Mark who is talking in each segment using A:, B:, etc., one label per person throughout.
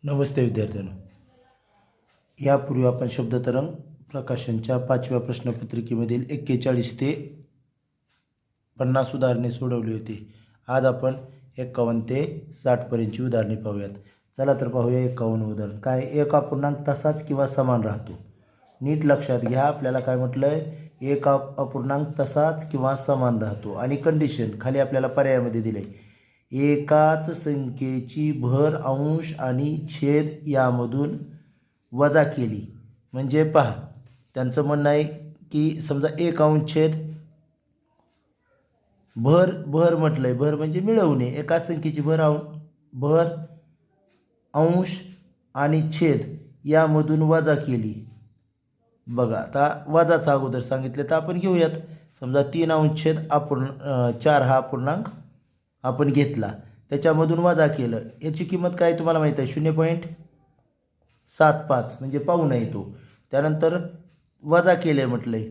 A: नमस्ते विद्यार्थ्यांनो, यापूर्वी आपण शब्दतरंग प्रकाशनच्या 5व्या प्रश्नपत्रिकेमधील 41 ते 50 उदाहरणे सोडवली होती. आज आपण 51 ते 60 पर्यंतची उदाहरणे पाहूयात. चला तर पाहूया 51 उदाहरण. काय? एक अपूर्णांक तसाच किंवा समान राहतो. नीट लक्षात घ्या, आपल्याला काय म्हटलंय, एक अपूर्णांक तसाच किंवा समान राहतो. आणि कंडिशन खाली आपल्याला पर्यायामध्ये दिले, एकाच संख्येची भर अंश आणि छेद यामधून वजा केली. म्हणजे पहा, त्यांचं म्हणणं आहे की समजा एक अंश छेद भर म्हटलंय, भर म्हणजे मिळवणे. एकाच संख्येची भर अंश आणि छेद यामधून वजा केली. बघा, आता वजाचा अगोदर सांगितलं तर आपण घेऊयात. समजा 3 अंश छेद 4 हा अपूर्णांक आपण घेतला, त्याच्यामधून वजा केलं. याची किंमत काय तुम्हाला माहीत आहे, 0.75 म्हणजे पाऊण येतो. त्यानंतर वजा केले म्हटलंय,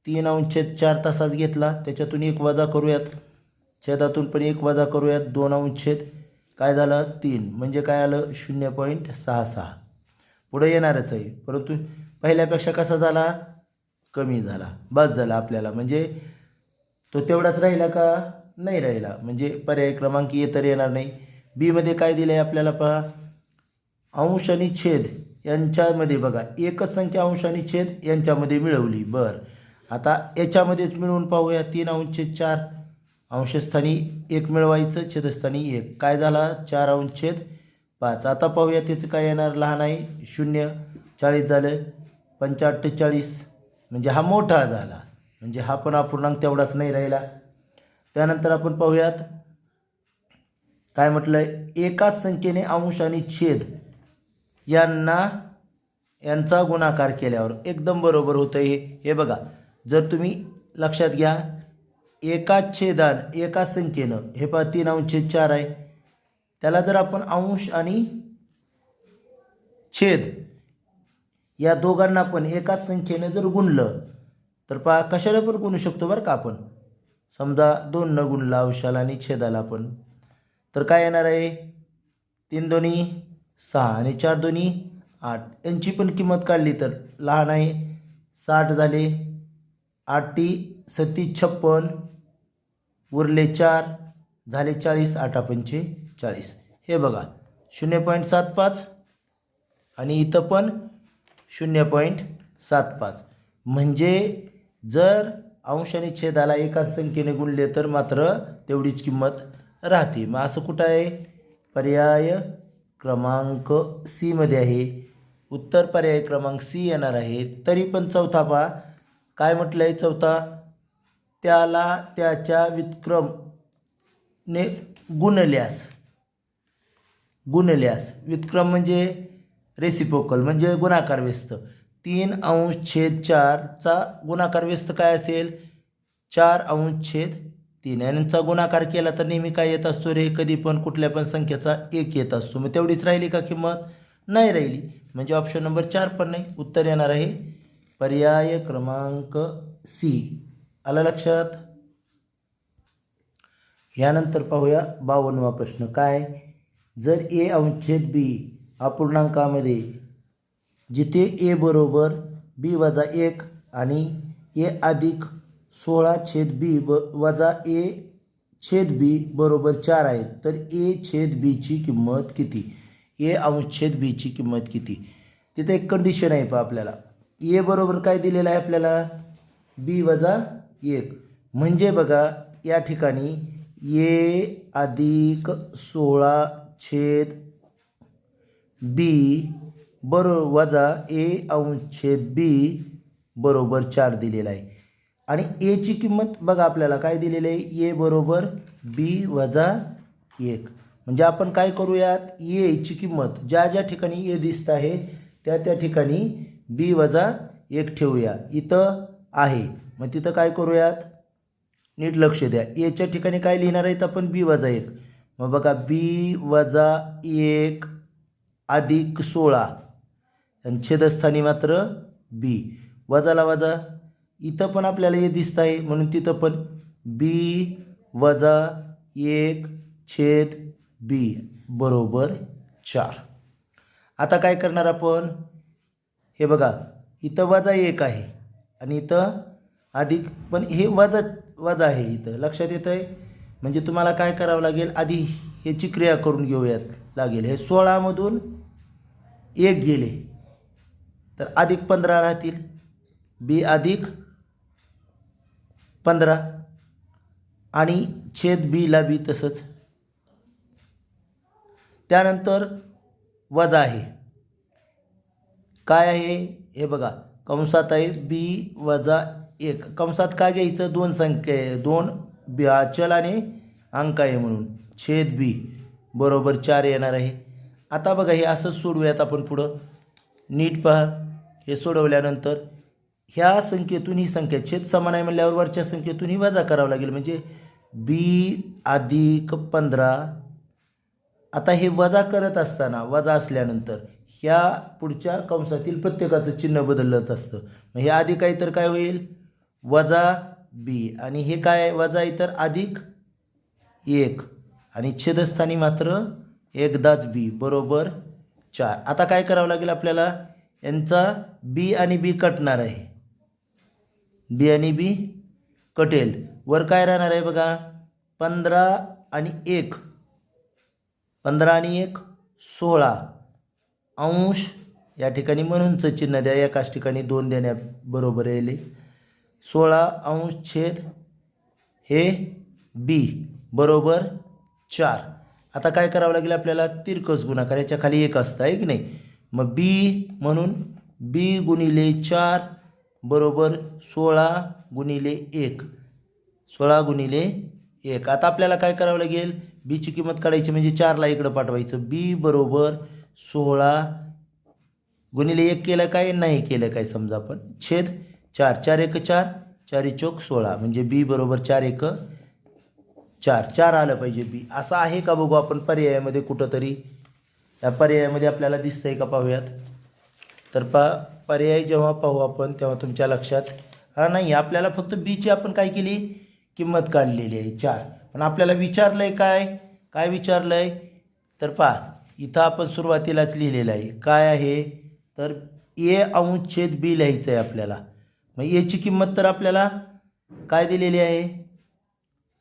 A: 3 अंश छेद 4 तसाच घेतला, त्याच्यातून एक वजा करूयात, छेदातून पण एक वजा करूयात. 2 अंश छेद काय झालं 3 म्हणजे काय आलं 0.66. पुढे येणारच आहे, परंतु पहिल्यापेक्षा कसा झाला, कमी झाला. बस झाला आपल्याला. म्हणजे तो तेवढाच राहिला का, नाही राहिला. म्हणजे पर्याय क्रमांक ए तर येणार नाही. बी मध्ये काय दिलं आहे आपल्याला पहा, अंश आणि छेद यांच्यामध्ये बघा एकच संख्या अंश आणि छेद यांच्यामध्ये मिळवली. बरं, आता याच्यामध्येच मिळवून पाहूया. 3 अंश छेद 4, अंशस्थानी 1 मिळवायचं, छेदस्थानी 1. काय झाला 4 अंश छेद 5. आता पाहूया त्याचं काय येणार, लहान आहे 0. 40 झालं, 45 म्हणजे हा मोठा झाला. म्हणजे हा पण अपूर्णांक तेवढाच नाही राहिला. त्यानंतर आपण पाहूयात काय म्हटलंय, एकाच संख्येने अंश आणि छेद यांचा गुणाकार केल्यावर एकदम बरोबर होतं हे बघा. जर तुम्ही लक्षात घ्या, एकाच छेदान एकाच संख्येनं, हे पहा 3 अंश छेद 4 आहे, त्याला जर आपण अंश आणि छेद या दोघांना पण एकाच संख्येनं जर गुणलं तर पहा कशाला पण गुणू शकतो बरं का आपण. समजा 2 न गुणला अंशाला आणि छेदाला पण, तर काय येणार आहे, 3 दोन्ही 6 आणि 4 दोन्ही 8. यांची पण किंमत काढली तर लहान आहे 60 झाले, 8 टी 37 56, उरले 4 झाले 40, 8 पंचे 40. हे बघा 0.75 आणि इथं पण 0.75. म्हणजे जर अंश आणि छेदाला एकाच संख्येने गुणले तर मात्र तेवढीच किंमत राहते. मग असं कुठं आहे, पर्याय क्रमांक सी मध्ये आहे. उत्तर पर्याय क्रमांक सी येणार आहे. तरी पण चौथा पहा काय म्हटलंय, चौथा, त्याला त्याच्या व्युत्क्रमने गुणल्यास. व्युत्क्रम म्हणजे रेसिप्रोकल म्हणजे गुणाकार व्यस्त. 3 अंश छेद 4 चा गुणाकार व्यस्त काय असेल, 4 अंश छेद 3. यांचा गुणाकार केला तर नेहमी काय येत असतो रे, कधी पण कुठल्या पण संख्येचा 1 येत असतो. मग तेवढीच राहिली का किंमत, नाही राहिली. म्हणजे ऑप्शन नंबर 4 पण नाही. उत्तर येणार आहे पर्याय क्रमांक सी. आलं लक्षात. यानंतर पाहूया 52वा प्रश्न. काय? जर ए अंश छेद बी अपूर्णांकामध्ये जिथे ए बरोबर बी वजा 1 आणि ए अधिक 16 छेद बी वजा ए छेद बी बरोबर 4 आहेत, तर ए छेद बीची किंमत किती? ए अंश छेद बीची किंमत किती? तिथे एक कंडिशन आहे पहा आपल्याला. ए बरोबर काय दिलेलं आहे आपल्याला, बी वजा 1. म्हणजे बघा या ठिकाणी ए अधिक 16 छेद बी बरोबर वजा ए अंश छेद बी बरोबर 4 दिलेला आहे. आणि ए ची किंमत बघा आपल्याला काय दिलेलं आहे, ए बरोबर बी वजा 1. म्हणजे आपण काय करूयात, ए ची किंमत ज्या ज्या ठिकाणी ए दिसत आहे त्या ठिकाणी बी वजा 1 ठेवूया. इथं आहे मग तिथं काय करूयात, नीट लक्ष द्या. एच्या ठिकाणी काय लिहिणार आहेत आपण, बी वजा 1. मग बघा बी वजा 1 अधिक 16 आणि छेदस्थानी मात्र बी. वजाला वजा, इथं पण आपल्याला हे दिसत आहे म्हणून तिथं पण बी वजा 1 छेद बी बरोबर 4. आता काय करणार आपण, हे बघा इथं वजा 1 आहे आणि इथं अधिक, पण हे वजा वजा आहे इथं, लक्षात येतं आहे. म्हणजे तुम्हाला काय करावं लागेल, आधी ह्याची क्रिया करून घेऊयात लागेल. हे 16मधून 1 गेले तर अधिक 15 राहतील, बी अधिक 15 आणि छेद बीला बी तसंच. त्यानंतर वजा आहे, काय आहे हे बघा, कंसात आहे बी वजा 1. कंसात काय घ्यायचं, दोन संख्या आहे, दोन चल आणि अंक आहे म्हणून, छेद बी बरोबर 4 येणार आहे. आता बघा हे असंच सोडवूयात आपण पुढं, नीट पहा. हे सोडवल्यानंतर ह्या संख्येतून ही संख्या छेद समान आहे म्हणल्यावर वरच्या संख्येतून ही वजा करावं लागेल, म्हणजे बी अधिक 15. आता हे वजा करत असताना, वजा असल्यानंतर ह्या पुढच्या कंसातील प्रत्येकाचं चिन्ह बदलत असतं. मग हे अधिक आहे तर काय होईल, वजा बी, आणि हे काय वजा आहे तर अधिक 1, आणि छेदस्थानी मात्र एकदाच बी बरोबर 4. आता काय करावं लागेल आपल्याला, यांचा बी आणि बी कटणार आहे, बी आणि बी कटेल. वर काय राहणार आहे बघा, 15 आणि 1, 15 आणि 1 16 अंश, या ठिकाणी म्हणूनचं चिन्ह द्या, एकाच ठिकाणी 2 देण्याबरोबर येईल. 16 अंश छेद हे बी बरोबर 4. आता काय करावं लागेल आपल्याला, तिरकस गुणाकार, याच्या खाली 1 असतं आहे की नाही. मग बी म्हणून बी गुणिले 4 बरोबर 16 गुणिले 1, 16 गुणिले 1. आता आपल्याला काय करावं लागेल, बीची किंमत काढायची, म्हणजे 4ला इकडं पाठवायचं. बी बरोबर 16 गुणिले 1 केलं काय, नाही केलं काय समजा आपण, छेद 4, 4 1 4, 4 चौक 16, म्हणजे बी बरोबर 4 1 4, 4 आलं पाहिजे बी. असं आहे का बघू आपण पर्यायामध्ये कुठंतरी, या पर्यायामध्ये आपल्याला दिसतंय का पाहूयात. तर पर्याय जेव्हा पाहू आपण तेव्हा तुमच्या लक्षात नाही, आपल्याला फक्त बीची आपण काय केली, किंमत काढलेली आहे 4. पण आपल्याला विचारलं आहे काय विचारलं आहे, तर पहा इथं आपण सुरुवातीलाच लिहिलेलं आहे, काय आहे तर ए अंश छेद बी लिहायचं आहे आपल्याला. मग एची किंमत तर आपल्याला काय दिलेली आहे,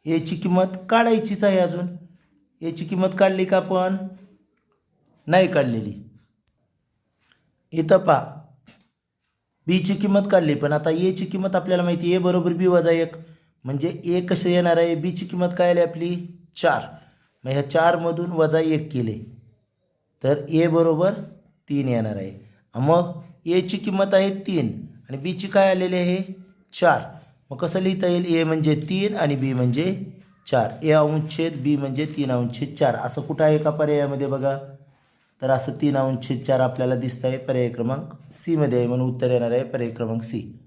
A: एची किंमत काढायचीच आहे. अजून एची किंमत काढली का आपण, नाही काढलेली. इथं पहा बीची किंमत काढली, पण आता एची किंमत आपल्याला माहिती आहे, ए बरोबर बी वजा 1, म्हणजे ए कसं येणार आहे, बीची किंमत काय आली आपली 4. मग ह्या 4मधून वजा 1 केले तर ए बरोबर 3 येणार आहे. मग एची किंमत आहे 3 आणि बीची काय आलेली आहे 4. मग कसं लिहिता येईल, ए म्हणजे 3 आणि बी म्हणजे 4, ए अंश छेद बी म्हणजे 3 अंश छेद 4. असं कुठं आहे का पर्यायामध्ये बघा, तर असं 3 अंश छेद 4 आपल्याला दिसतं आहे, पर्याय क्रमांक सी मध्ये आहे, म्हणून उत्तर येणार आहे पर्याय क्रमांक सी.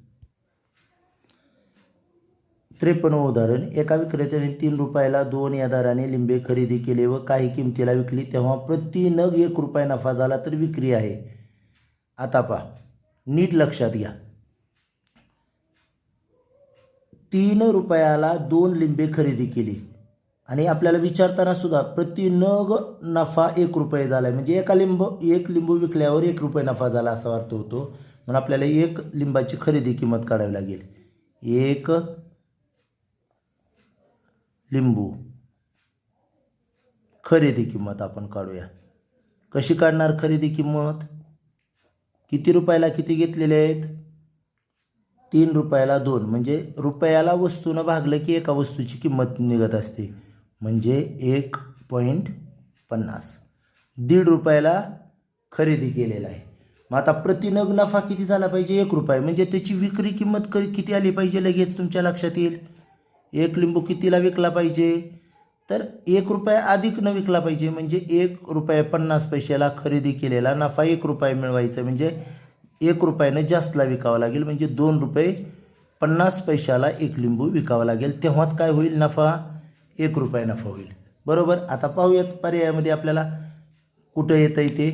A: 53 उदाहरण, एका विक्रेत्याने 3 रुपयाला 2 या दराने लिंबे खरेदी केले व काही किमतीला विकली, तेव्हा प्रति नग 1 रुपया नफा झाला तर विक्री आहे. आता पहा नीट लक्षात घ्या, 3 रुपयाला 2 लिंबे खरेदी केली आणि आपल्याला विचारताना सुद्धा प्रति नग नफा 1 रुपये झाला, म्हणजे एक लिंबू विकल्यावर 1 रुपये नफा झाला असा अर्थ होतो. म्हणून आपल्याला 1 लिंबाची खरेदी किंमत काढावी लागेल. 1 लिंबू खरेदी किंमत आपण काढूया. कशी काढणार खरेदी किंमत, किती रुपयाला किती घेतलेले आहेत, 3 रुपयाला 2, म्हणजे रुपयाला वस्तूनं भागलं की एका वस्तूची किंमत निघत असते, म्हणजे 1.50. 1.5 रुपयाला खरेदी केलेला आहे. मग आता प्रति नग नफा किती झाला पाहिजे, 1 रुपये, म्हणजे त्याची विक्री किंमत किती आली पाहिजे, लगेच तुमच्या लक्षात येईल. 1 लिंबू कितीला विकला पाहिजे, तर 1 रुपया अधिक न विकला पाहिजे, म्हणजे 1 रुपया 50 पैशाला खरेदी केलेला नफा 1 रुपये मिळवायचा, म्हणजे 1 रुपयानं जास्तला विकावं लागेल, म्हणजे 2 रुपये 50 पैशाला 1 लिंबू विकावं लागेल, तेव्हाच काय होईल नफा, 1 रुपया नफा होईल. बरोबर. आता पाहूयात पर्यायामध्ये आपल्याला कुठं येतं इथे,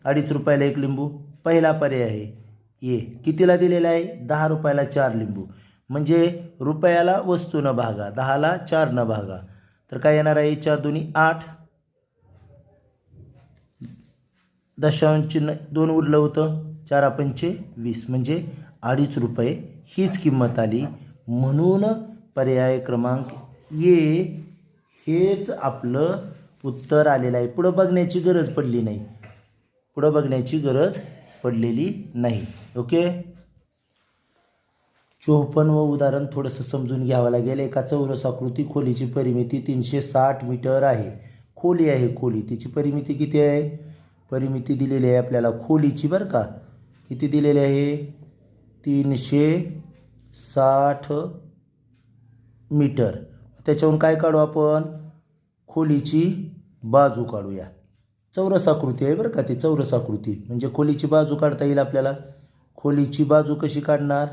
A: 2.5 रुपयाला 1 लिंबू, पहिला पर्याय आहे ए. कितीला दिलेला आहे, 10 रुपयाला 4 लिंबू, म्हणजे रुपयाला वस्तू न भागा, 10ला 4 न भागा, तर काय येणार आहे, 4 दुनी 8, दशांश चिन्ह 2 उरलं होतं, 4 पंचे 20 म्हणजे 2.5 रुपये हीच किंमत आली. म्हणून पर्याय क्रमांक ए हेच आपलं उत्तर आलेलं आहे. पुढं बघण्याची गरज पडली नाही, पुढं बघण्याची गरज पडलेली नाही. ओके. 54व उदाहरण थोडंसं समजून घ्यावं लागेल. एका चौरसाकृती खोलीची परिमिती 360 मीटर आहे. खोली आहे, खोली तिची परिमिती किती आहे? परिमिती दिलेली आहे आपल्याला खोलीची बरं का. किती दिलेली आहे? 360 मीटर. त्याच्यावरून काय काढू आपण? खोलीची बाजू काढूया. चौरसाकृती आहे बरं का, ती चौरसाकृती म्हणजे खोलीची बाजू काढता येईल आपल्याला. खोलीची बाजू कशी काढणार?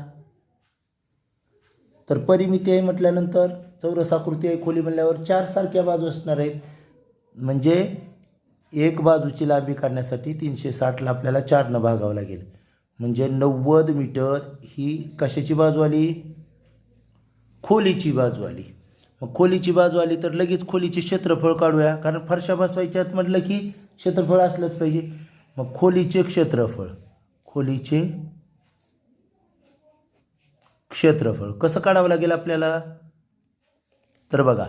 A: तर परिमिती आहे म्हटल्यानंतर चौरसाकृती आहे खोली म्हणल्यावर 4 सारख्या बाजू असणार आहेत. म्हणजे एक बाजूची लांबी काढण्यासाठी 360ला आपल्याला 4ने भागावं लागेल. म्हणजे 90 मीटर ही कशाची बाजू आली? खोलीची बाजू आली. मग खोलीची बाजू आली तर लगेच खोलीचे क्षेत्रफळ काढूया, कारण फरशा बसवायच्यात म्हटलं की क्षेत्रफळ असलंच पाहिजे. मग खोलीचे क्षेत्रफळ, खोलीचे क्षेत्रफळ कसं काढावं लागेल आपल्याला? तर बघा,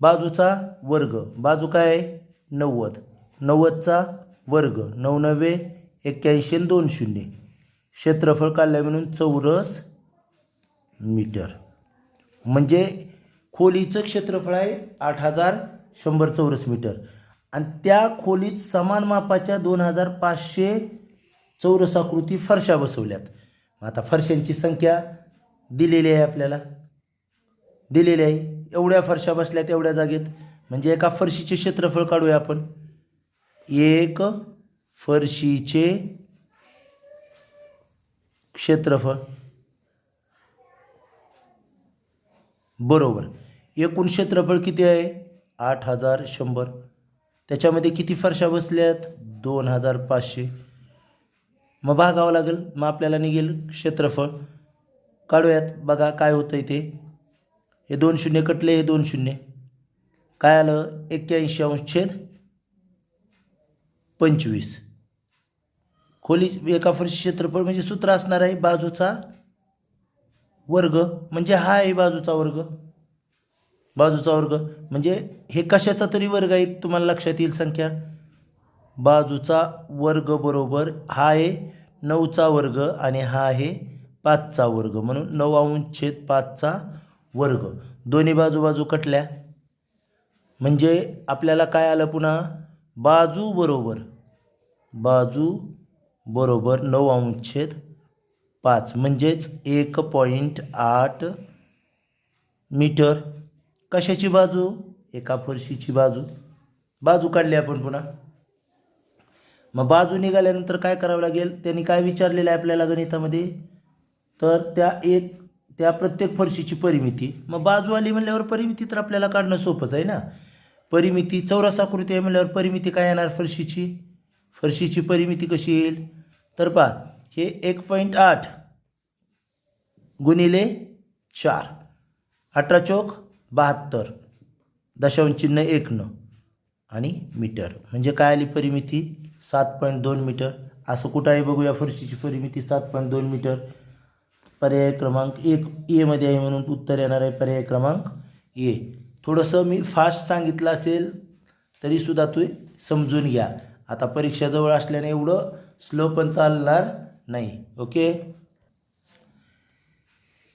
A: बाजूचा वर्ग, बाजू काय आहे? 90, 90चा वर्ग 9 9 81 आणि 2 शून्य. क्षेत्रफळ काढलं म्हणून चौरस मीटर. म्हणजे खोलीचं क्षेत्रफळ आहे 8100 चौरस मीटर आणि त्या खोलीत समान मापाच्या 2500 चौरसाकृती फरशा बसवल्यात. आता फरशांची संख्या दिलेली आहे आपल्याला, दिलेली आहे. एवढ्या फरशा बसल्यात एवढ्या जागेत, म्हणजे एका फरशीचे क्षेत्रफळ काढूया आपण. एक फरशीचे क्षेत्रफळ बरोबर एकूण क्षेत्रफळ किती आहे? 8100. त्याच्यामध्ये किती फरशा बसल्यात? 2500. मग भागावं लागेल, मग आपल्याला निघेल क्षेत्रफळ. काढूयात, बघा काय होतं ते. हे 2 शून्य कटले, हे 2 शून्य काय आलं? 81/25. खोली एका फरशी क्षेत्रफळ म्हणजे सूत्र असणार आहे बाजूचा वर्ग, म्हणजे हा आहे बाजूचा वर्ग. बाजूचा वर्ग म्हणजे हे कशाचा तरी वर्ग आहे, तुम्हाला लक्षात येईल संख्या. बाजूचा वर्ग बरोबर हा आहे 9चा वर्ग आणि हा आहे 5चा वर्ग, म्हणून 9/5चा वर्ग. दोन्ही बाजू कटल्या म्हणजे आपल्याला काय आलं पुन्हा? बाजू बरोबर 9/5 म्हणजेच 1.8 मीटर. कशाची बाजू? एका फरशीची बाजू. बाजू काढली आपण पुन्हा. मग बाजू निघाल्यानंतर काय करावं लागेल? त्यांनी काय विचारलेलं आहे आपल्याला गणितामध्ये? तर त्या प्रत्येक फरशीची परिमिती. मग बाजू आली म्हणल्यावर परिमिती तर आपल्याला काढणं सोपंच आहे ना. परिमिती चौरसाकृती आहे म्हणल्यावर परिमिती काय येणार? फरशीची परिमिती कशी येईल? तर पहा, हे 1.8 गुणिले 4, 18 चौक 72, दशांश चिन्ह 1 आणि मीटर. म्हणजे काय आली परिमिती? 7.2 मीटर. असं कुठं आहे बघूया फरशीची परिमिती 7.2 मीटर. पर्याय क्रमांक 1 ए मध्ये आहे म्हणून उत्तर येणार आहे पर्याय क्रमांक ए. थोडंसं मी फास्ट सांगितलं असेल तरीसुद्धा तुम्ही समजून घ्या. आता परीक्षा जवळ असल्याने एवढं स्लो पण चालणार नाही. ओके.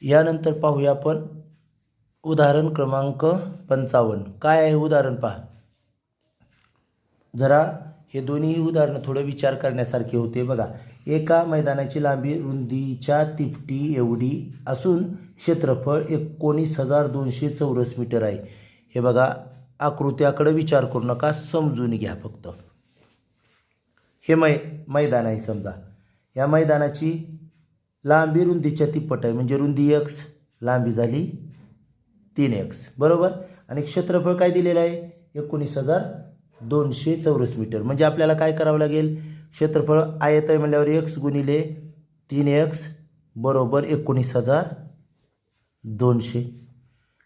A: यानंतर पाहूया आपण उदाहरण क्रमांक 55. काय आहे उदाहरण पहा. जरा हे दोन्ही उदाहरणं थोडं विचार करण्यासारखे होते. बघा, एका मैदानाची लांबी रुंदीच्या तिपटी एवढी असून क्षेत्रफळ 19,200 चौरस मीटर आहे. हे बघा, आकृत्याकडे विचार करू नका, समजून घ्या फक्त. हे मैदान आहे समजा. या मैदानाची लांबी रुंदीच्या तिप्पट आहे, म्हणजे रुंदी x, लांबी झाली 3x बरोबर. आणि क्षेत्रफळ काय दिलेलं आहे? 19,200 चौरस मीटर. म्हणजे आपल्याला काय करावं लागेल? क्षेत्रफळ आयत आहे म्हणल्यावर x गुणिले 3x बरोबर 19,200.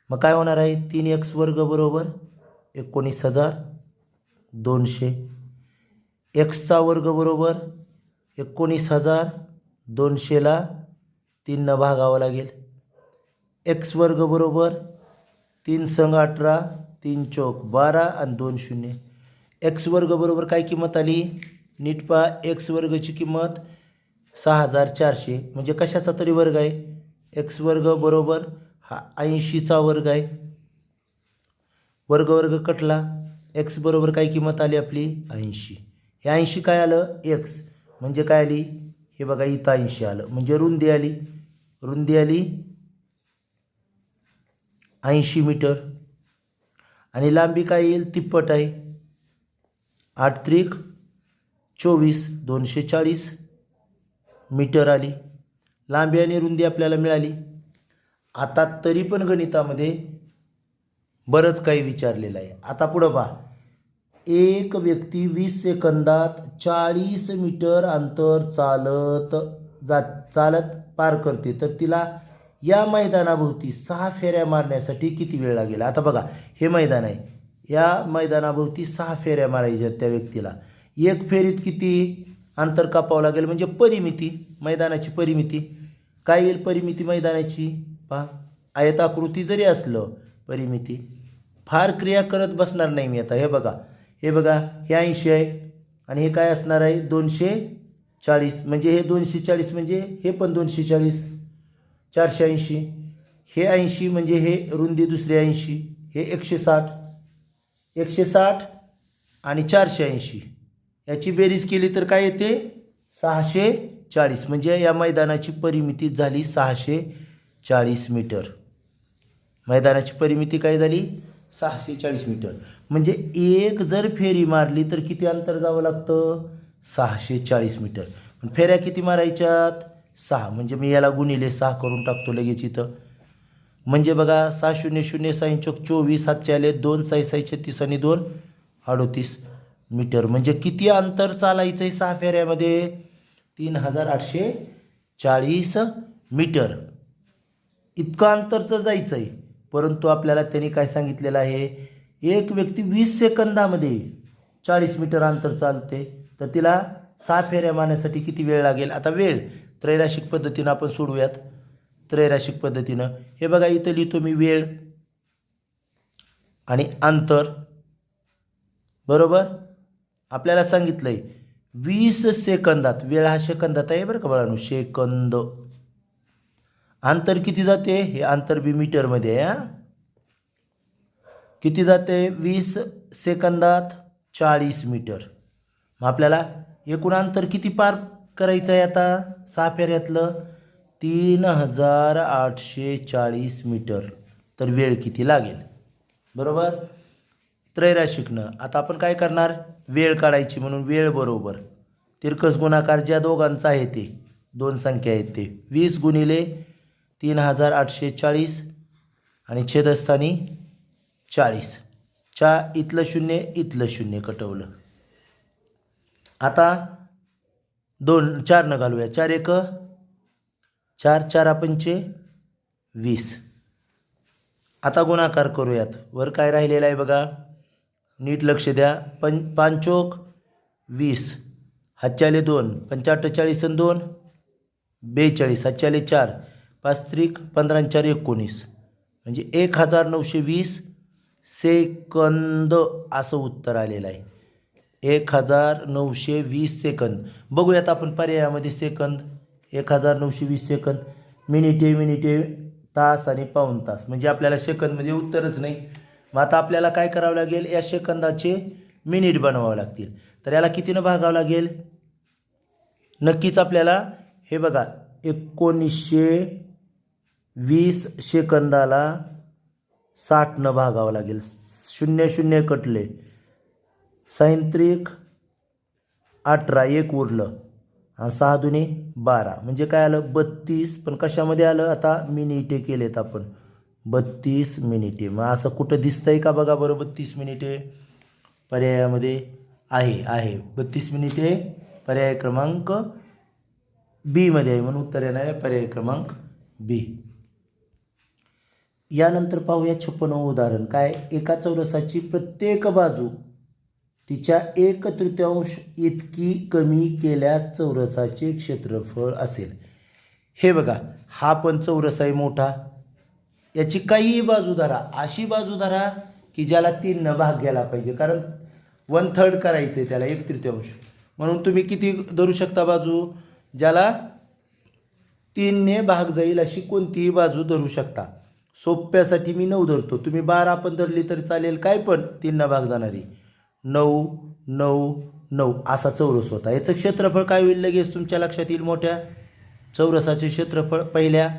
A: मग काय होणार आहे? 3x वर्ग बरोबर 19,200. एक्सचा वर्ग बरोबर 19,200ला 3 भागावं लागेल. एक्स वर्ग बरोबर 3 संग 18, 3 चौक 12 आणि 2 शून्य. एक्स वर्ग बरोबर काय किंमत आली? नीट पहा, एक्स वर्गची किंमत 6,400 म्हणजे कशाचा तरी वर्ग आहे. एक्स वर्ग बरोबर हा 80चा वर्ग आहे. वर्ग वर्ग कटला. एक्स बरोबर काय किंमत आली आपली? 80. हे 80 काय आलं? एक्स म्हणजे काय आली? हे बघा इथं 80 आलं म्हणजे रुंदी आली. रुंदी आली 80 मीटर आणि लांबी काय येईल? तिप्पट आहे. 8 त्रिक 24, 240 मीटर आली. लांबी आणि रुंदी आपल्याला मिळाली. आता तरी पण गणितामध्ये बरंच काही विचारलेलं आहे. आता पुढं पहा, एक व्यक्ती 20 सेकंदात 40 मीटर अंतर चालत पार करते, तर तिला या मैदानाभोवती 6 फेऱ्या मारण्यासाठी किती वेळ लागेल? आता बघा, हे मैदान आहे. या मैदानाभोवती 6 फेऱ्या मारायच्या त्या व्यक्तीला. एक फेरीत किती अंतर कापावं लागेल? म्हणजे परिमिती, मैदानाची परिमिती काय येईल? परिमिती मैदानाची पहा, आयताकृती जरी असलं परिमिती. फार क्रिया करत बसणार नाही मी आता. हे बघा हे 80 आहे आणि हे काय असणार आहे? 240 म्हणजे हे 240 म्हणजे हे पण 240, 480. हे 80 म्हणजे हे रुंदी दुसरी 80, हे 160 आणि 480 याची बेरीज केली तर काय येते? 640 म्हणजे या मैदानाची परिमिती झाली 640 मीटर. मैदानाची परिमिती काय झाली? 640 मीटर. म्हणजे एक जर फेरी मारली तर किती अंतर जावं लागतं? 640 मीटर. पण फेऱ्या किती मारायच्यात? 6. म्हणजे मी याला गुणिले 6 करून टाकतो लगेच इथं. म्हणजे बघा 6 शून्य शून्य 6 चौक 24, 7 आले 2, 6 6 36 आणि 2 38 मीटर. म्हणजे किती अंतर चालायचं आहे 6 फेऱ्यामध्ये? 3,840 मीटर. इतकं अंतरचं जायचं आहे. परंतु आपल्याला त्यांनी काय सांगितलेलं आहे? एक व्यक्ती 20 सेकंदामध्ये 40 मीटर अंतर चालते, तर तिला 6 फेऱ्या मारण्यासाठी किती वेळ लागेल? आता वेळ त्रैराशिक पद्धतीनं आपण सोडूयात. त्रैराशिक पद्धतीनं हे बघा, इथं लिहितो मी वेळ आणि अंतर. बरोबर, आपल्याला सांगितलंय 20 सेकंदात, वेळ हा सेकंदात आहे बरं का बाळांनो, सेकंद. अंतर किती जाते? हे अंतर बी मीटरमध्ये आहे. किती जाते? 20 सेकंदात 40 मीटर. मग आपल्याला एकूण अंतर किती पार करायचं आहे आता 6 फेऱ्यातलं? 3,840 मीटर. तर वेळ किती लागेल? बरोबर, त्रैराशिकनं. आता आपण काय करणार? वेळ काढायची, म्हणून वेळ बरोबर तिरकस गुणाकार ज्या दोघांचा आहे ते, दोन संख्या आहेत ते, 20 गुणिले 3,840 आणि छेदस्थानी 40. इथलं शून्य इथलं शून्य कटवलं. आता 4 न घालूया. 4 एक 4, 4 पंचे 20. आता गुणाकार करूयात. वर काय राहिलेलं आहे बघा, नीट लक्ष द्या. 5 चौक 20, हातच्याले 2, 45 40 आणि 2 42, हातच्याले 4, 5 त्रिक 15 आणि 4 19 म्हणजे 1920 सेकंद असं उत्तर आलेलं आहे. 1920 सेकंद. बघूयात आपण पर्यायामध्ये सेकंद. 1920 सेकंद. मिनिटे तास आणि पाऊण तास म्हणजे आपल्याला सेकंदमध्ये उत्तरच नाही. मग आता आपल्याला काय करावं लागेल? या सेकंदाचे मिनिट बनवावे लागतील. तर याला कितीनं भागावं लागेल? नक्कीच आपल्याला हे बघा 1920 सेकंदाला 60 भागावं लागेल. 0 0 कटले. 6 त्रिक 18, 1 उरलं आणि 6 दुने 12 म्हणजे काय आलं? 32. पण कशामध्ये आलं? आता मिनिटे केलेत आपण, 32 मिनिटे. मग असं कुठं दिसतंय का बघा बरं? 32 मिनिटे पर्यायामध्ये आहे 32 मिनिटे पर्याय क्रमांक बी मध्ये आहे, म्हणून उत्तर येणार आहे पर्याय क्रमांक बी. यानंतर पाहूया 56व उदाहरण. काय? एका चौरसाची प्रत्येक बाजू तिच्या 1/3 इतकी कमी केल्यास चौरसाचे क्षेत्रफळ असेल. हे बघा, हा पण चौरस आहे मोठा. याची काहीही बाजू धरा, अशी बाजू धरा की ज्याला 3 भाग गेला पाहिजे, कारण 1/3 करायचं आहे त्याला 1/3. म्हणून तुम्ही किती धरू शकता बाजू? ज्याला 3ने भाग जाईल अशी कोणतीही बाजू धरू शकता. सोप्यासाठी मी 9 धरतो, तुम्ही 12 पण धरली तरी चालेल, काय पण 3 भाग जाणारी. 9 9 9 असा चौरस होता. याचं क्षेत्रफळ काय होईल लगेच तुमच्या लक्षात येईल. मोठ्या चौरसाचे क्षेत्रफळ पहिल्या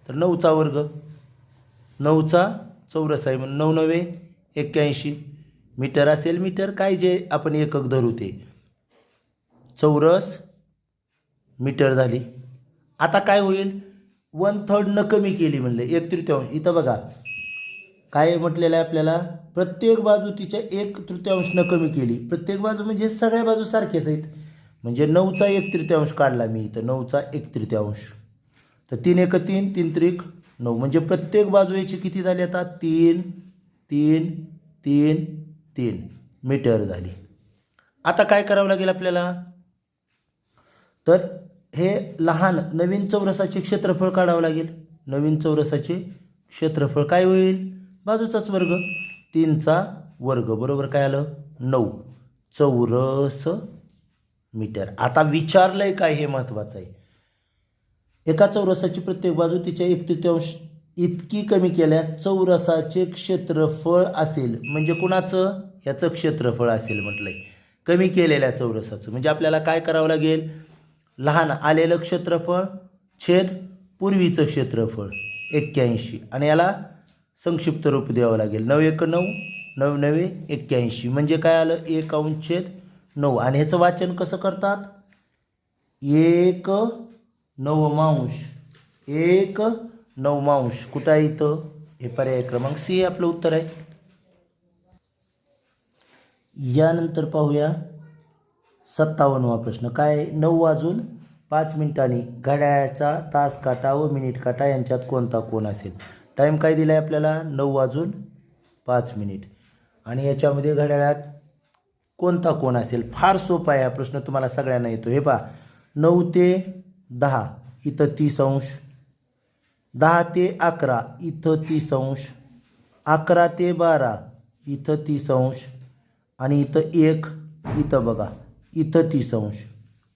A: तर 9चा वर्ग, 9चा चौरस आहे म्हणून 9 9 81 मीटर असेल. मीटर काय जे आपण एकक धरू ते चौरस मीटर झाली. आता काय होईल? 1/3 न कमी केली म्हणले 1/3. इथं बघा काय म्हटलेलं आहे आपल्याला, प्रत्येक बाजू तिच्या 1/3 न कमी केली. प्रत्येक बाजू म्हणजे सगळ्या बाजू सारख्याच आहेत. म्हणजे 9चा 1/3 काढला मी इथं, 9चा 1/3 तर 3 1 3 3 त्रिक 9. म्हणजे प्रत्येक बाजू याची किती झाली आता? 3 3 3 3 मीटर झाली. आता काय करावं लागेल आपल्याला? तर हे लहान नवीन चौरसाचे क्षेत्रफळ काढावं लागेल. नवीन चौरसाचे क्षेत्रफळ काय होईल? बाजूचाच वर्ग, 3चा वर्ग बरोबर काय आलं? 9 चौरस मीटर. आता विचारलंय काय हे महत्त्वाचं आहे. एका चौरसाची प्रत्येक बाजू तिच्या 1/3 इतकी कमी केल्यास चौरसाचे क्षेत्रफळ असेल. म्हणजे कुणाचं? याचं क्षेत्रफळ असेल म्हटलंय, कमी केलेल्या चौरसाचं. म्हणजे आपल्याला काय करावं लागेल? लहान आलेलं क्षेत्रफळ छेद पूर्वीचं क्षेत्रफळ 81 आणि याला संक्षिप्त रूप द्यावं लागेल. 9 1 9 9 9 81 म्हणजे काय आलं? 1/9. आणि ह्याचं वाचन कसं करतात? 1/9. 1/9 कुठं आहे इथं? हे पर्याय क्रमांक सी आपलं उत्तर आहे. यानंतर पाहूया 57वा प्रश्न. काय? 9 वाजून 5 मिनिटांनी घड्याळाचा तास काटा व मिनिट काटा यांच्यात कोणता कोन असेल? टाईम काय दिला आहे आपल्याला? 9 वाजून 5 मिनिट. आणि याच्यामध्ये घड्याळात कोणता कोन असेल? फार सोपा आहे हा प्रश्न, तुम्हाला सगळ्यांना येतो. हे पहा, 9 ते 10 इथं 30 अंश, 10 ते 11 इथं 30 अंश, 11 ते 12 इथं 30 अंश आणि इथं 1 इथं बघा इथं 30 अंश.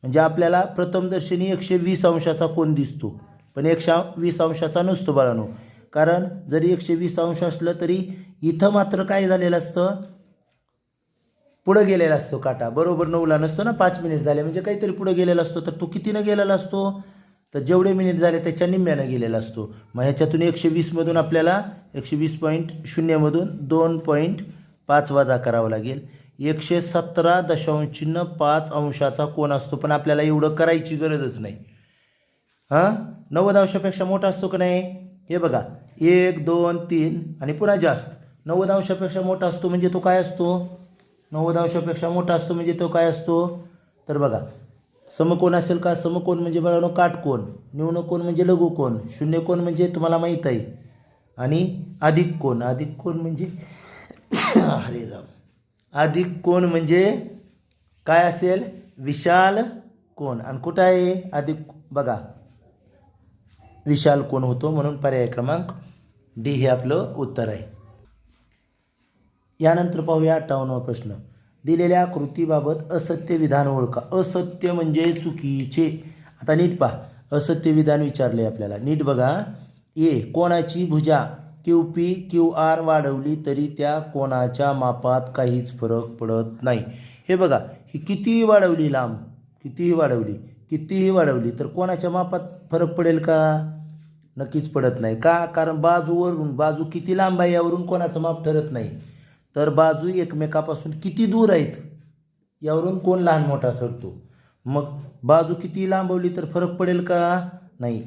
A: म्हणजे आपल्याला प्रथमदर्शनी 120 अंशाचा कोन दिसतो, पण 120 अंशाचा नसतो बाळांनो. कारण जरी 120 अंश असलं तरी इथं मात्र काय झालेलं असतं? पुढं गेलेला असतो काटा. बरोबर 9ला नसतो ना, 5 मिनिट झाले म्हणजे काहीतरी पुढं गेलेला असतो. तर तो कितीनं गेलेला असतो? तर जेवढे मिनिट झाले त्याच्या निम्म्यानं गेलेला असतो. मग ह्याच्यातून 120मधून आपल्याला 120.0मधून 2.5 वजा करावं लागेल. 117.5 अंशाचा कोन असतो, पण आपल्याला एवढं करायची गरजच नाही. 90 अंशापेक्षा मोठा असतो का नाही? हे बघा 1 2 3 आणि पुन्हा जास्त 90 अंशापेक्षा मोठा असतो. म्हणजे तो काय असतो? 90 अंशापेक्षा मोठा असतो म्हणजे तो काय असतो? तर बघा, समकोन असेल का? समकोन म्हणजे बाळांनो काटकोन, न्यूनकोन म्हणजे लघुकोन, शून्यकोन म्हणजे तुम्हाला माहीत आहे, आणि अधिक कोन. अधिक कोन म्हणजे हरे राम, अधिक कोन म्हणजे काय असेल? विशाल कोन. आणि कुठं आहे अधिक? बघा विशाल कोन होतो, म्हणून पर्याय क्रमांक डी हे आपलं उत्तर आहे. यानंतर पाहूया 58वा प्रश्न. दिलेल्या आकृतीबाबत असत्य विधान ओळखा. असत्य म्हणजे चुकीचे. आता नीट पहा, असत्य विधान विचारले आपल्याला, नीट बघा. ए, कोणाची भुजा QP QR वाढवली तरी त्या कोणाच्या मापात काहीच फरक पडत नाही. हे बघा, ही कितीही वाढवली लांब, कितीही वाढवली तर कोणाच्या मापात फरक पडेल का? नक्कीच पडत नाही. का? कारण बाजूवरून, बाजू किती लांब आहे यावरून कोणाचं माप ठरत नाही. तर बाजू एकमेकापासून किती दूर आहेत यावरून कोण लहान मोठा ठरतो. मग बाजू किती लांबवली तर फरक पडेल का? नाही,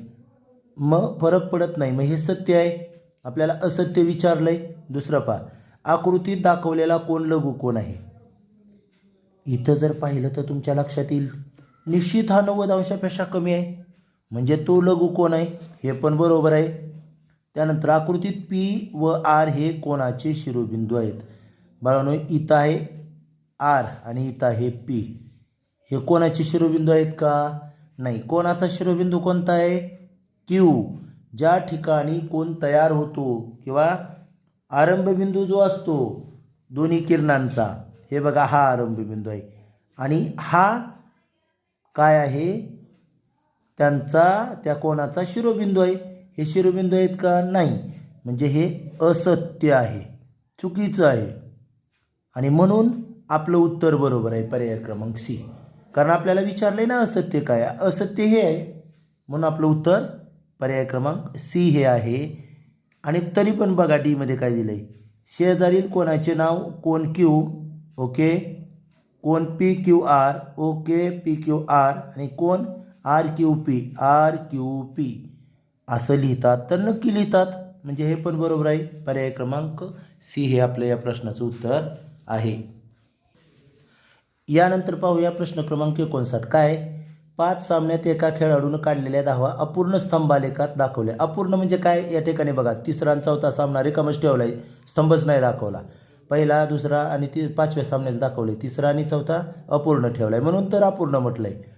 A: मग फरक पडत नाही. मग हे सत्य आहे. आपल्याला असत्य विचारलंय. दुसरं पहा, आकृतीत दाखवलेला कोन लघुकोन आहे. इथं जर पाहिलं तर तुमच्या लक्षात येईल निश्चित हा 90 अंशापेक्षा कमी आहे, म्हणजे तो लघुकोन आहे. हे पण बरोबर आहे. त्यानंतर आकृतीत P व R हे कोणाचे शिरोबिंदू आहेत? बाळांनो, इथं आहे आर आणि इथं आहे पी. हे कोणाचे शिरोबिंदू आहेत का? नाही. कोणाचा शिरोबिंदू कोणता आहे? क्यू. ज्या ठिकाणी कोण तयार होतो किंवा आरंभबिंदू जो असतो दोन्ही किरणांचा, हे बघा हा आरंभबिंदू आहे आणि हा काय आहे? त्या कोणाचा शिरोबिंदू आहे. हे शिरोबिंदू आहेत का? नाही. म्हणजे हे असत्य आहे, चुकीचं आहे आणि म्हणून आपलं उत्तर बरोबर आहे पर्याय क्रमांक सी. कारण आपल्याला विचारलंय ना असत्य काय? असत्य हे आहे, म्हणून आपलं उत्तर पर्याय क्रमांक सी हे आहे. आणि तरी पण बघा डीमध्ये काय दिलं आहे? शेजारील कोणाचे नाव कोण क्यू, ओके, कोण P Q R, okay, P Q R, आणि कोण R Q P, R Q P असं लिहितात तर नक्की लिहितात, म्हणजे हे पण बरोबर आहे. पर्याय क्रमांक सी हे आपलं या प्रश्नाचं उत्तर आहे. यानंतर पाहूया प्रश्न क्रमांक 59. काय? 5 सामन्यात एका खेळाडूनं काढलेल्या धावा अपूर्ण स्तंभालेखात दाखवल्या. अपूर्ण म्हणजे काय? या ठिकाणी बघा तिसरा आणि चौथा सामना रिकामच ठेवला आहे, स्तंभच नाही दाखवला. पहिला, दुसरा आणि पाचव्या सामन्यात दाखवले, तिसरा आणि चौथा अपूर्ण ठेवला आहे, म्हणून तर अपूर्ण म्हटलं आहे.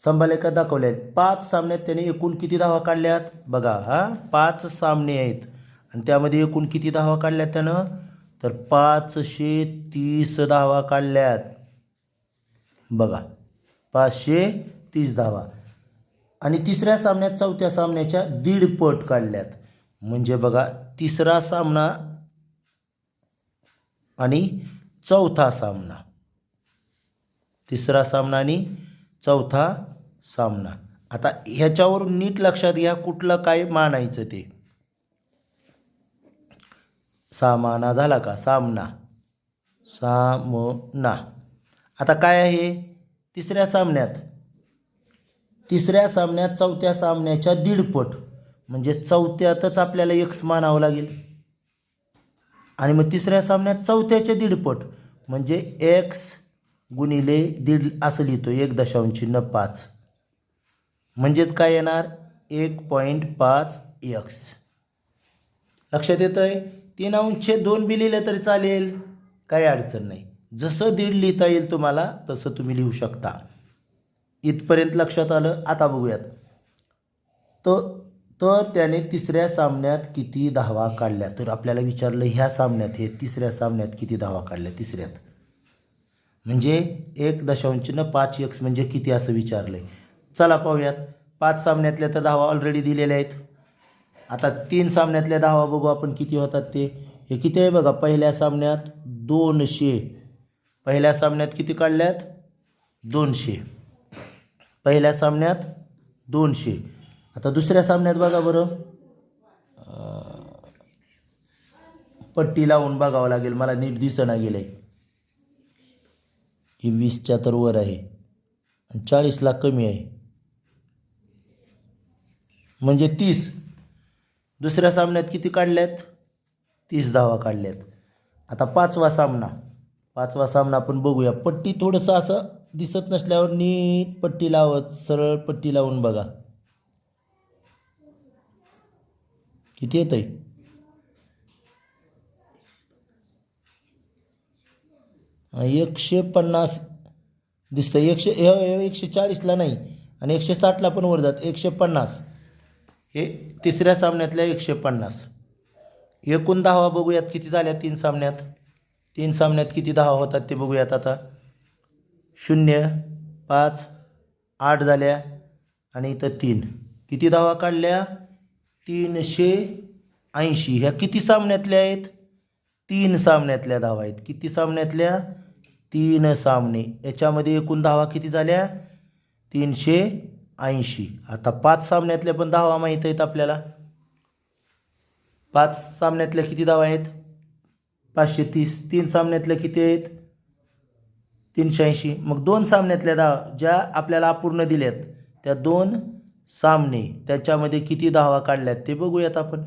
A: स्तंभालेखात दाखवले आहेत. 5 सामन्यात त्याने एकूण किती धावा काढल्यात? बघा 5 सामने आहेत आणि त्यामध्ये एकूण किती धावा काढल्यात त्यानं? तर 530 धावा काढल्यात. बघा 530 धावा. आणि तिसऱ्या सामन्यात चौथ्या सामन्याच्या 1.5 पट काढल्यात. म्हणजे बघा तिसरा सामना आणि चौथा सामना, तिसरा सामना आणि चौथा सामना. आता ह्याच्यावरून नीट लक्षात घ्या कुठलं काय मानायचं ते. सामना झाला का? सामना, सामना. आता काय आहे? तिसऱ्या सामन्यात चौथ्या सामन्याच्या 1.5 पट, म्हणजे चौथ्यातच आपल्याला x मानावं लागेल आणि मग तिसऱ्या सामन्यात चौथ्याच्या 1.5 पट, म्हणजे x गुणिले 1.5 असं लिहितो, 1.5. म्हणजेच काय येणार? 1.5 x. लक्षात येतं आहे? 3/2 बी लिहिलं तरी चालेल, काही अडचण नाही. जसं 1.5 लिहिता येईल तुम्हाला तसं तुम्ही लिहू शकता. इथपर्यंत लक्षात आलं? आता बघूयात. तर त्याने तिसऱ्या सामन्यात किती धावा काढल्या? तर आपल्याला विचारलं ह्या सामन्यात, हे तिसऱ्या सामन्यात किती धावा काढल्या तिसऱ्यात, म्हणजे 1.5 x म्हणजे किती असं विचारलं आहे. चला पाहूयात. 5 सामन्यातल्या तर धावा ऑलरेडी दिलेल्या आहेत. आता 3 सामन्यातल्या धावा बघू आपण किती होतात ते. हे किती आहे बघा? पहिल्या सामन्यात 200. पहिल्या सामन्यात किती काढल्यात? 200. पहिल्या सामन्यात 200. आता दुसऱ्या सामन्यात बघा बरं, पट्टी लावून बघावं लागेल, मला नीट दिसना गेलंय. ही 20च्या तर वर आहे आणि 40ला कमी आहे, म्हणजे 30. दुसऱ्या सामन्यात किती काढल्यात? 30 धावा काढल्यात. आता पाचवा सामना आपण बघूया. पट्टी थोडंसं असं दिसत नसल्यावर नीट पट्टी लावत, सरळ पट्टी लावून बघा किती येत आहे. 150 दिसतं. 140ला नाही आणि 160ला पण वर जात. 150 हे तिसऱ्या सामन्यातल्या 150. एकूण धावा बघूयात किती झाल्या 3 सामन्यात. 3 सामन्यात किती धावा होतात ते बघूयात आता. 0, 5, 8 झाल्या आणि इथं 3. किती धावा काढल्या? 380. ह्या किती सामन्यातल्या आहेत? 3 सामन्यातल्या धावा आहेत. किती सामन्यातल्या? 3 सामने. याच्यामध्ये एकूण धावा किती झाल्या? 380. आता 5 सामन्यातल्या पण धावा माहीत आहेत आपल्याला. 5 सामन्यातल्या किती धावा आहेत? 530. 3 सामन्यातल्या किती आहेत? 380. मग 2 सामन्यातल्या धावा ज्या आपल्याला अपूर्ण दिल्यात त्या 2 सामने त्याच्यामध्ये किती धावा काढल्यात ते बघूयात आपण.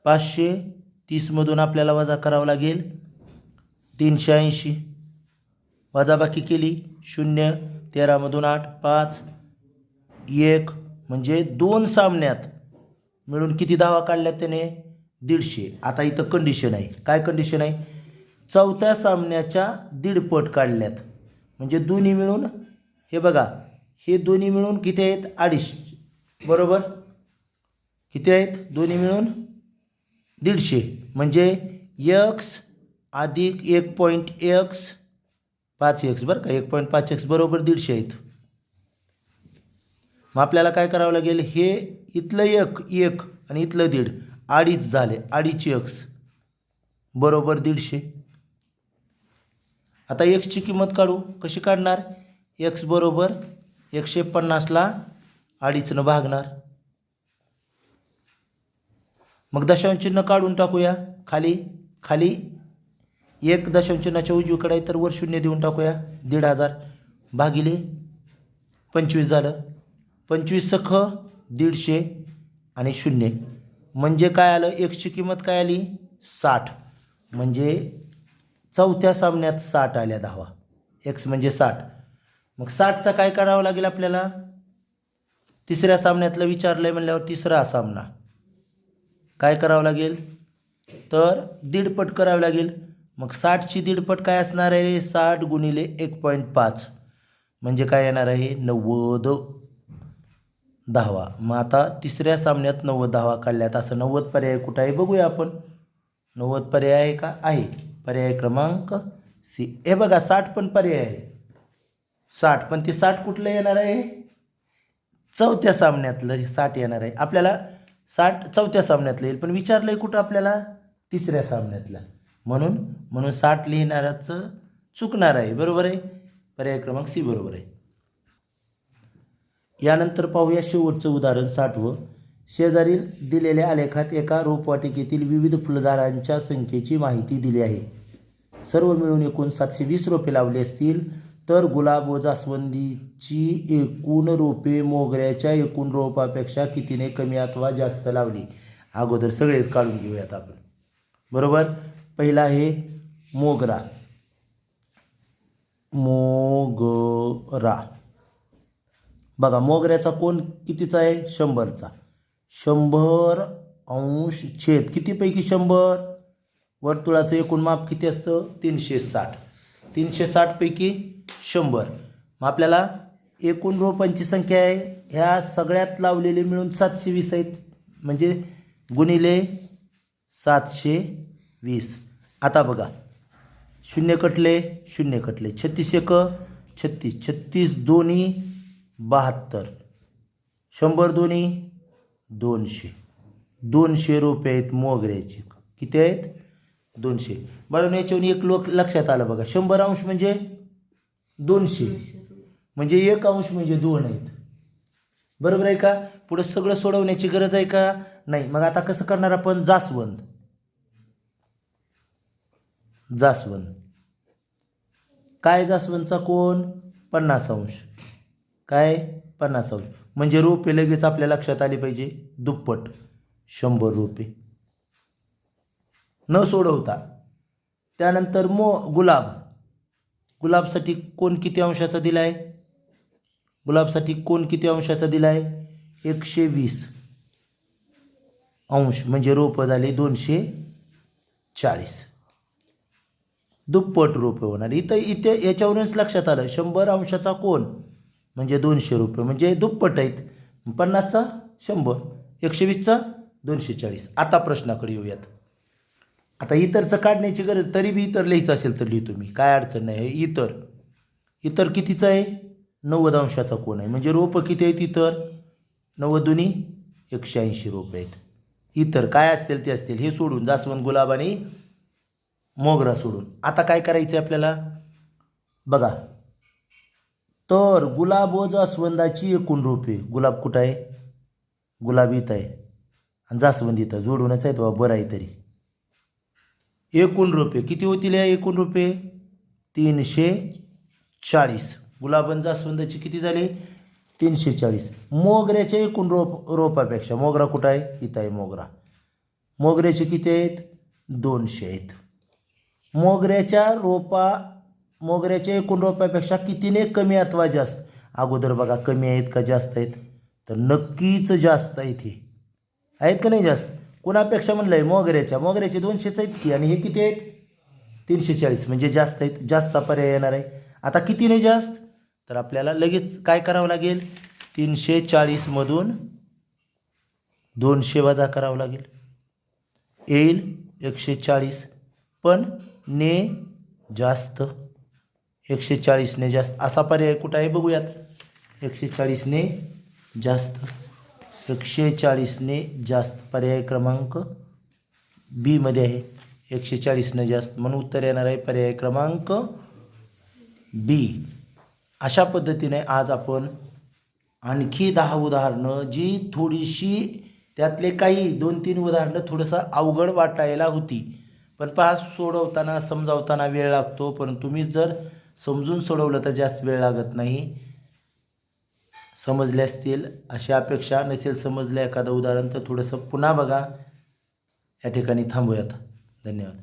A: 530 मधून आपल्याला वजा करावं लागेल 380. वजाबाकी केली 0, 13 मधून 8, 5, 1, म्हणजे 2 सामन्यात मिळून किती धावा काढल्यात त्याने? 150. आता इथं कंडिशन आहे. काय कंडिशन आहे? चौथ्या सामन्याच्या दीडपट काढल्यात. म्हणजे दोन्ही मिळून हे बघा, हे दोन्ही मिळून किती आहेत? 250. बरोबर. किती आहेत? दोन्ही मिळून 150. म्हणजे x अधिक 1.x 5x बरं का, 1.5x बरोबर 150 आहेत. मग आपल्याला काय करावं लागेल? हे इथलं एक आणि इथलं 1.5 2.5 झाले. 2.5x बरोबर 150. आता एक्सची किंमत काढू. कशी काढणार? x बरोबर 150ला 2.5 भागणार. मग दशांश चिन्ह काढून टाकूया. खाली एक दशांश चिन्हाच्या उजवीकडे आहे तर वर 0 देऊन टाकूया. 1,500 भागिले 25 झालं. 25 सख 150 आणि 0 म्हणजे काय आलं? एक्सची किंमत काय आली? 60. म्हणजे चौथ्या सामन्यात 60 आल्या धावा. एक्स म्हणजे 60. मग 60चा काय करावं लागेल आपल्याला? तिसऱ्या सामन्यातलं विचारलंय म्हणल्यावर तिसरा सामना काय करावं लागेल? तर दीडपट करावं लागेल. मग 60ची दीडपट काय असणार आहे? 60 गुणिले 1.5 म्हणजे काय येणार आहे? 90 धावा. मग आता तिसऱ्या सामन्यात 90 धावा काढल्यात. असं 90 पर्याय कुठं आहे बघूया आपण. 90 पर्याय आहे का? आहे. पर्याय क्रमांक सी. हे बघा 60 पण पर्याय आहे. 60 पण ते 60 कुठलं येणार आहे? चौथ्या सामन्यातलं 60 येणार आहे. आपल्याला 60 चौथ्या सामन्यातलं येईल पण विचारलंय कुठं आपल्याला? तिसऱ्या सामन्यातला. म्हणून 60 लिहिणाराचं चुकणार आहे. बरोबर आहे. पर्याय क्रमांक सी बरोबर आहे. यानंतर पाहूया शेवटचं उदाहरण 60वं. शेजारील दिलेल्या आलेखात एका रोपवाटिकेतील विविध फुलझाडांच्या संख्येची माहिती दिली आहे. सर्व मिळून एकूण 720 रोपे लावली असतील तर गुलाब व जास्वंदीची एकूण रोपे मोगऱ्याच्या एकूण रोपापेक्षा कितीने कमी अथवा जास्त लावली? अगोदर सगळेच काढून घेऊयात आपण. बरोबर. पहिला आहे मोगरा. बघा मोगऱ्याचा कोन कितीचा आहे? 100चा. 100° कितीपैकी 100? वर्तुळाचं एकूण माप किती असतं? 360. 360 पैकी 100. मग आपल्याला एकूण रोपांची संख्या आहे ह्या सगळ्यात लावलेले मिळून 720 आहेत. म्हणजे गुणिले 720. आता बघा 0 कटले 0 कटले. 36 एक 36. 36 दोन्ही 72. 100 दोन्ही 200. 200 रोपे आहेत मोगऱ्याची. किती आहेत? 200. बाळून याच्यावरून एक लक्षात आलं बघा. 100 म्हणजे 200 म्हणजे 1 म्हणजे 2 आहेत. बरोबर आहे का? पुढे सगळं सोडवण्याची गरज आहे का? नाही. मग आता कसं करणार आपण? जास्वंद काय? जास्वंदचा कोन 50°. काय? 50°. म्हणजे रोपे लगेच आपल्या लक्षात आली पाहिजे. दुप्पट 100 रोपे न सोडवता. त्यानंतर गुलाबसाठी कोन किती अंशाचा दिलाय? गुलाबसाठी कोन किती अंशाचा दिलाय? 120 अंश म्हणजे रोप झाले 240. दुप्पट रोपे होणार. इथे याच्यावरूनच लक्षात आलं 100° कोन म्हणजे 200 रुपये म्हणजे दुप्पट आहेत. 50चा 100, 120चा 240. आता प्रश्नाकडे येऊयात. आता इतरचं काढण्याची गरज, तरी बी इतर लिहायचं असेल तर लिहितो मी, काय अडचण नाही. इतर कितीचं आहे? 90° कोन आहे. म्हणजे रोपं किती आहेत इतर? 90 दुनी 180 रोपे आहेत. इतर काय असतील ते असतील. हे सोडून जास्वंद, गुलाब आणि मोगरा सोडून आता काय करायचं आपल्याला बघा. तर गुलाब व जास्वंदाची एकूण रोपे, गुलाब कुठं आहे? गुलाब इथं आहे आणि जास्वंद इथं, जोडूनच आहे. बरं आहे. तरी एकूण रोपे किती होतील? या एकूण रोपे 340. गुलाब आणि जास्वंदाची किती झाले? 340. मोगऱ्याच्या एकूण रोपापेक्षा, मोगरा कुठं आहे? इथं आहे मोगरा. मोगऱ्याचे किती आहेत? 200 आहेत. मोगऱ्याच्या एकूण रोपापेक्षा कितीने कमी अथवा जास्त? अगोदर बघा कमी आहेत का जास्त आहेत? तर नक्कीच जास्त आहेत. हे आहेत का नाही जास्त? कुणापेक्षा म्हणलं आहे? मोगऱ्याचे 200 आहेत की. आणि हे किती आहेत? 340 म्हणजे जास्त आहेत, जास्तचा पर्याय येणार आहे. आता कितीने जास्त, तर आपल्याला लगेच काय करावं लागेल, 340मधून 200 वजा करावं लागेल, येईल 140. पण ने जास्त, 140ने जास्त असा पर्याय कुठं आहे बघूयात. 140ने जास्त, 140ने जास्त पर्याय क्रमांक बी मध्ये आहे. 140ने जास्त म्हणून उत्तर येणार आहे पर्याय क्रमांक बी. अशा पद्धतीने आज आपण आणखी 10 उदाहरणं, जी थोडीशी त्यातले काही 2-3 उदाहरणं थोडंसं अवघड वाटायला होती, पण पहा सोडवताना समजावताना वेळ लागतो, पण तुम्ही जर समजून सोडवलं तर जास्त वेळ लागत नाही. समजले असतील अशी अपेक्षा. नसेल समजलं एखादं उदाहरण तर थोडंसं पुन्हा बघा. या ठिकाणी थांबूयात. धन्यवाद.